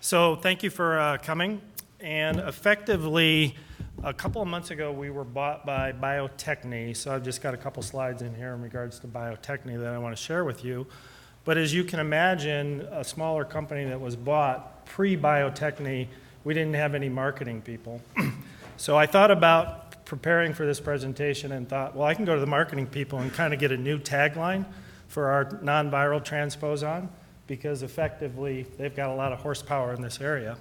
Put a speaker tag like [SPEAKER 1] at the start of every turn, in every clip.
[SPEAKER 1] So thank you for coming. And effectively, a couple of months ago, we were bought by Bio-Techne. So I've just got a couple slides in here in regards to Bio-Techne that I want to share with you. But as you can imagine, a smaller company that was bought pre-Bio-Techne, we didn't have any marketing people. So I thought about preparing for this presentation and thought, well, I can go to the marketing people and kind of get a new tagline for our non-viral transposon, because effectively they've got a lot of horsepower in this area.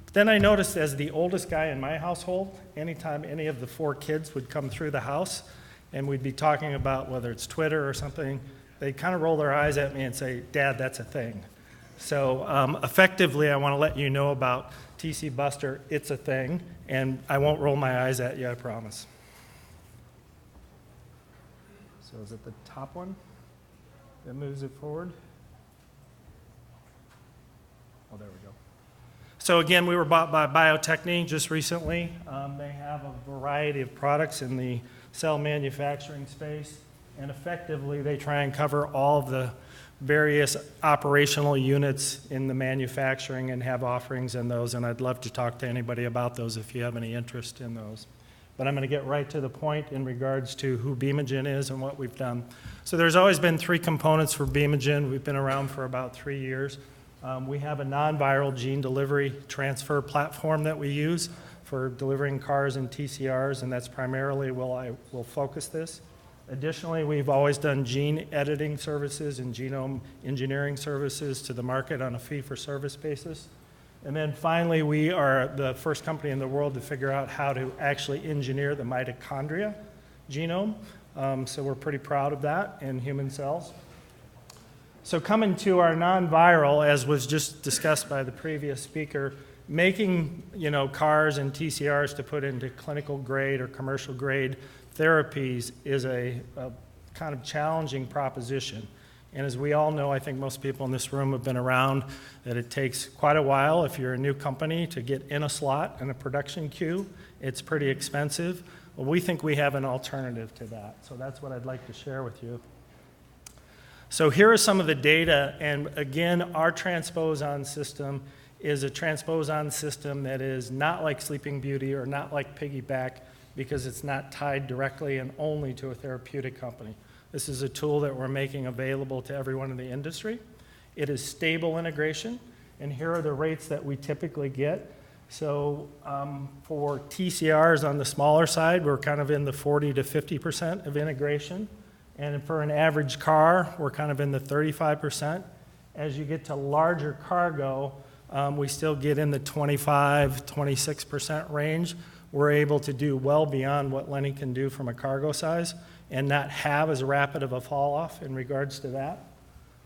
[SPEAKER 1] But then I noticed, as the oldest guy in my household, anytime any of the 4 kids would come through the house and we'd be talking about whether it's Twitter or something, they'd kind of roll their eyes at me and say, "Dad, that's a thing." So effectively, I want to let you know about TC Buster. It's a thing, and I won't roll my eyes at you, I promise. So is it the top one that moves it forward? Oh, there we go. So again, we were bought by Bio-Techne just recently. They have a variety of products in the cell manufacturing space, and effectively they try and cover all of the various operational units in the manufacturing and have offerings in those, and I'd love to talk to anybody about those if you have any interest in those. But I'm going to get right to the point in regards to who B-MoGen is and what we've done. So there's always been 3 components for B-MoGen. We've been around for about 3 years. We have a non-viral gene delivery transfer platform that we use for delivering CARs and TCRs, and that's primarily where I will focus this. Additionally, we've always done gene editing services and genome engineering services to the market on a fee-for-service basis. And then finally, we are the first company in the world to figure out how to actually engineer the mitochondria genome. So we're pretty proud of that in human cells. So coming to our non-viral, as was just discussed by the previous speaker, making CARs and TCRs to put into clinical grade or commercial grade therapies is a kind of challenging proposition. And as we all know, I think most people in this room have been around, that it takes quite a while if you're a new company to get in a slot in a production queue. It's pretty expensive. Well, we think we have an alternative to that. So that's what I'd like to share with you. So here are some of the data, and again, our transposon system is a transposon system that is not like Sleeping Beauty or not like Piggyback, because it's not tied directly and only to a therapeutic company. This is a tool that we're making available to everyone in the industry. It is stable integration, and here are the rates that we typically get. So for TCRs on the smaller side, we're kind of in the 40 to 50% of integration. And for an average car, we're kind of in the 35%. As you get to larger cargo, we still get in the 25, 26% range. We're able to do well beyond what Lenny can do from a cargo size and not have as rapid of a fall off in regards to that.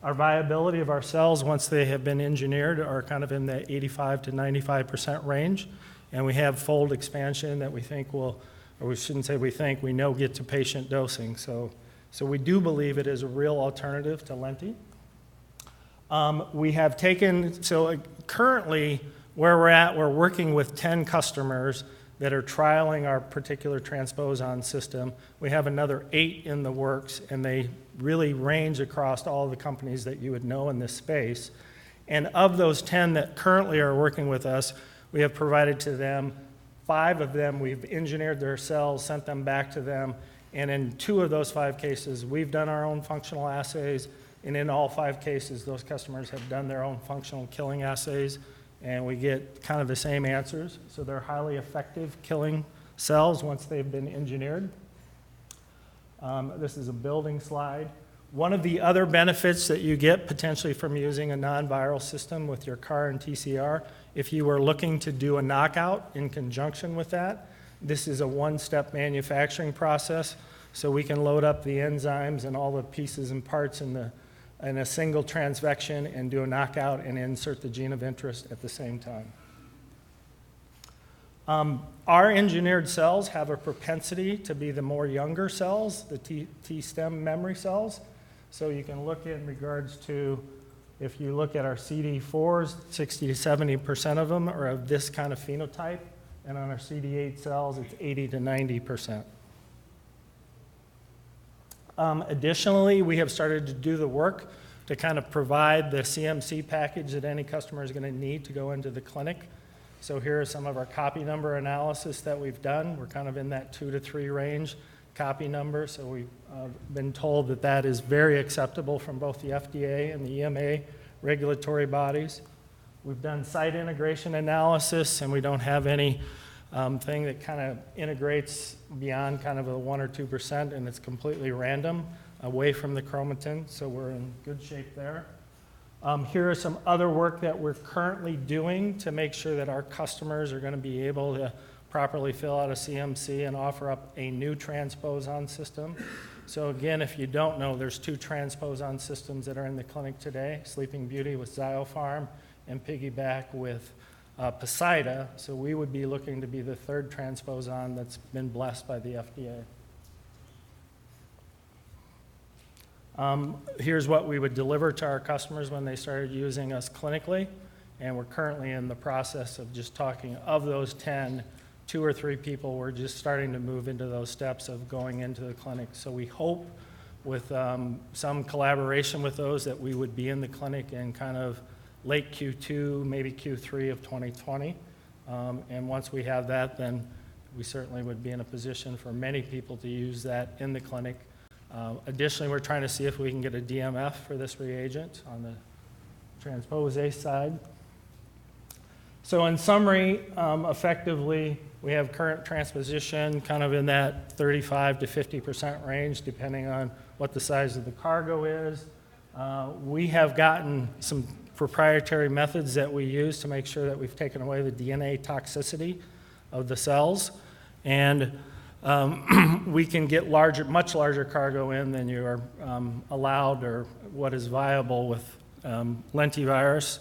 [SPEAKER 1] Our viability of our cells, once they have been engineered, are kind of in the 85 to 95% range. And we have fold expansion that we think will, or we shouldn't say we think, we know get to patient dosing. So we do believe it is a real alternative to Lenti. We have taken, so currently where we're at, we're working with 10 customers that are trialing our particular transposon system. We have another 8 in the works, and they really range across all the companies that you would know in this space. And of those 10 that currently are working with us, we have provided to them 5 of them. We've engineered their cells, sent them back to them, and in 2 of those 5 cases, we've done our own functional assays, and in all 5 cases, those customers have done their own functional killing assays, and we get kind of the same answers. So they're highly effective killing cells once they've been engineered. This is a building slide. One of the other benefits that you get potentially from using a non-viral system with your CAR and TCR, if you were looking to do a knockout in conjunction with that, this is a one-step manufacturing process, so we can load up the enzymes and all the pieces and parts in a single transvection and do a knockout and insert the gene of interest at the same time. Our engineered cells have a propensity to be the more younger cells, the T-stem memory cells. So you can look in regards to, if you look at our CD4s, 60 to 70% of them are of this kind of phenotype. And on our CD8 cells, it's 80 to 90%. Additionally, we have started to do the work to kind of provide the CMC package that any customer is going to need to go into the clinic. So here are some of our copy number analysis that we've done. We're kind of in that 2 to 3 range copy number, so we've been told that that is very acceptable from both the FDA and the EMA regulatory bodies. We've done site integration analysis, and we don't have any thing that kind of integrates beyond kind of a 1 or 2%, and it's completely random away from the chromatin, so we're in good shape there. Here are some other work that we're currently doing to make sure that our customers are going to be able to properly fill out a CMC and offer up a new transposon system. So again, if you don't know, there's 2 transposon systems that are in the clinic today, Sleeping Beauty with Zyopharm and Piggyback with Poseida. So we would be looking to be the 3rd transposon that's been blessed by the FDA. Here's what we would deliver to our customers when they started using us clinically, and we're currently in the process of just talking of those 10, 2 or 3 people, we're just starting to move into those steps of going into the clinic. So we hope with some collaboration with those that we would be in the clinic in kind of late Q2, maybe Q3 of 2020. And once we have that, then we certainly would be in a position for many people to use that in the clinic. Additionally, we're trying to see if we can get a DMF for this reagent on the transposase side. So in summary, effectively, we have current transposition kind of in that 35 to 50% range, depending on what the size of the cargo is. We have gotten some proprietary methods that we use to make sure that we've taken away the DNA toxicity of the cells. And we can get much larger cargo in than you are allowed or what is viable with lentivirus.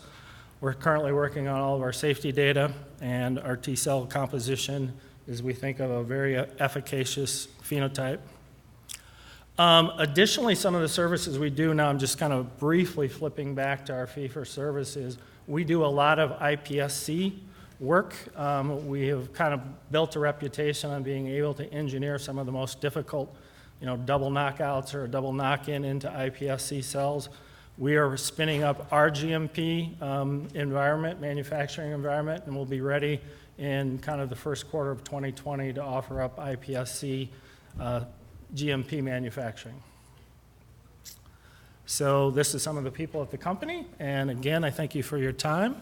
[SPEAKER 1] We're currently working on all of our safety data, and our T-cell composition is, we think, of a very efficacious phenotype. Additionally, some of the services we do now, I'm just kind of briefly flipping back to our fee-for-service, is we do a lot of iPSC work. We have kind of built a reputation on being able to engineer some of the most difficult, double knockouts or a double knock-in into iPSC cells. We are spinning up our GMP manufacturing environment, and we'll be ready in kind of the first quarter of 2020 to offer up iPSC GMP manufacturing. So this is some of the people at the company, and again, I thank you for your time.